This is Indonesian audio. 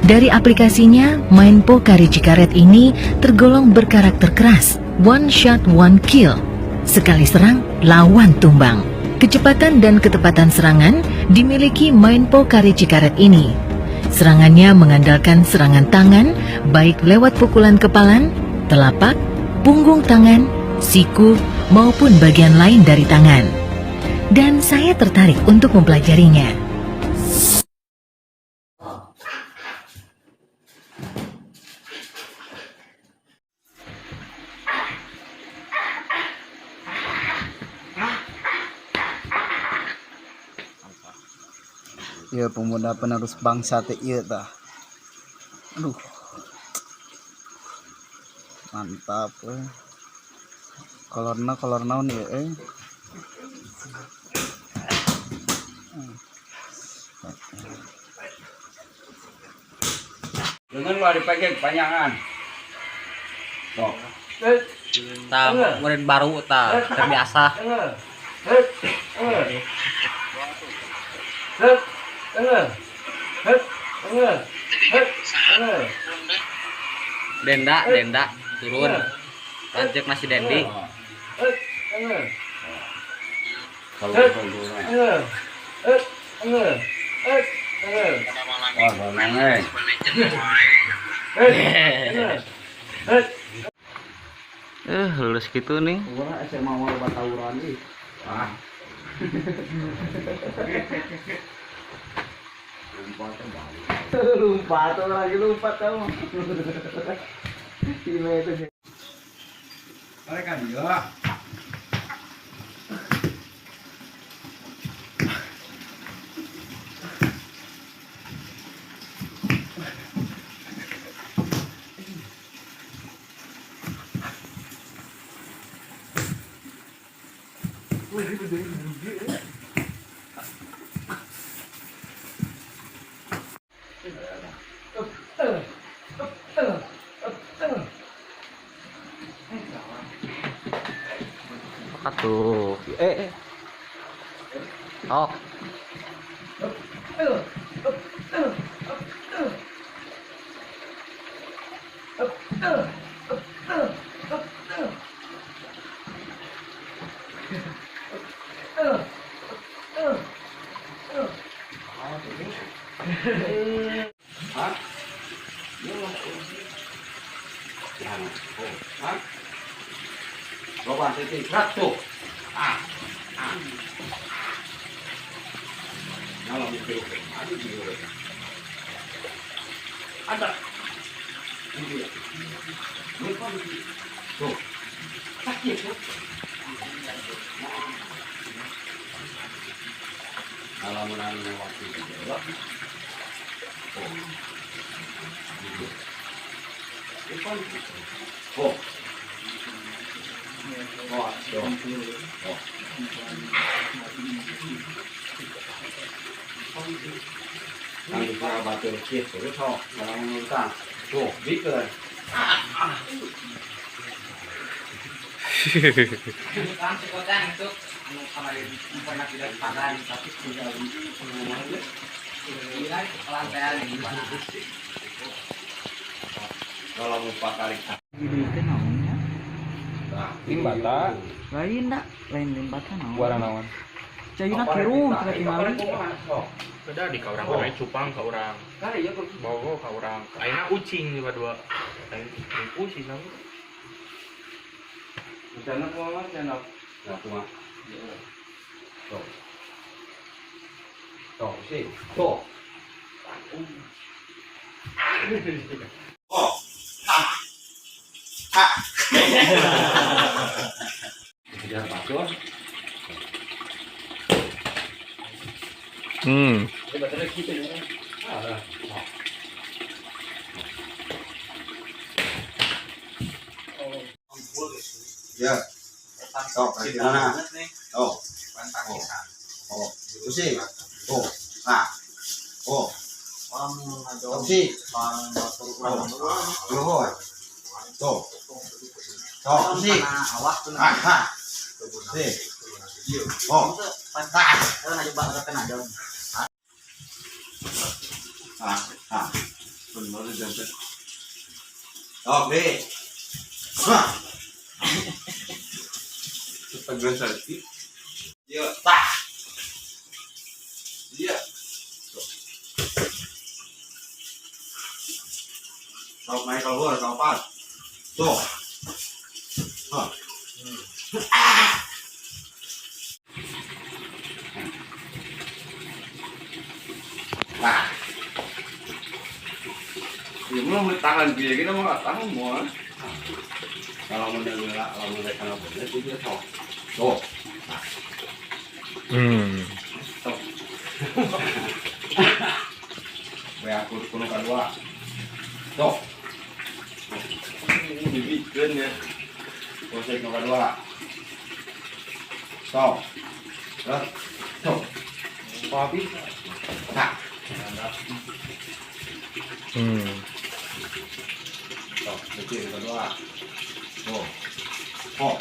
Dari aplikasinya, Main Pokari Cikaret ini tergolong berkarakter keras, one shot one kill. Sekali serang, lawan tumbang. Kecepatan dan ketepatan serangan dimiliki Main Pokari Cikaret ini. Serangannya mengandalkan serangan tangan, baik lewat pukulan kepalan, telapak, punggung tangan, siku, maupun bagian lain dari tangan. Dan saya tertarik untuk mempelajarinya. Ya pemuda penerus bangsa teh ieu tah. Aduh. Mantap kolor naon ieu Dengan lo dipegang panjangan. Sok. Ta murid baru ta terbiasa. Denda turun. Lanjut nasi dendi. Kalau dulu. Wah, banget. Lulus gitu nih. Gua SMA mau lebat tawuran nih. Ah. Lompat lagi lompat kamu. Gila itu. Mereka dia. Apa tuh? Oh. Hah? Hah? Coba titik satu. Kalau mikir, aduh gila. Ada. Ini. Ini kok tuh. Sakit tuh. Kalau menangnya waktu itu. Oh. Nanti para batu kecil itu toh kalau menurut tuh bikin. Kan sekolah itu anu kemarin pernah tidak pakai tapi sudah semuanya. Ini pelantian di mana? Kalau mau 4 kali. Jadi itu namanya Limbata, lain dak lain limbatan naon warna naon? cayuna kirum kita tinggalin beda di ka urang lain cupang ka urang bawa ka urang ayeuna ucing juga dua lain ucing sama Jangan mau jangan. Nah, cuma. Tuh. Tuh, sih. Tuh. Oh. Ha. Ha. Kejar pakur. Ya. Tok, kaki mana? Oh. Oh. Itu sih. Oh. Nah. Oh. Tok sih. Tuh. Tuh. Tok sih. awas tuh Ah, ha. Sih. Oh. pantas kalau ngajak banget kena dong Ah, ah. benar jangan. Oke. Hah. Tegas sakit. Iya, tah. Iya. Kau naik keluar, kau pas. Tuh. Hah. Nah. Ini mau tangan dia kita mau nggak tahu mau. Kalau mendengar, kalau mereka nggak itu dia tahu. Tuh. Tuh. Aku kuno kedua. Tuh. Ini bikin ya. Proses nomor kedua. Tuh. Tuh. Papi. Nah. Tuh, bikin kedua. Tuh. Oh.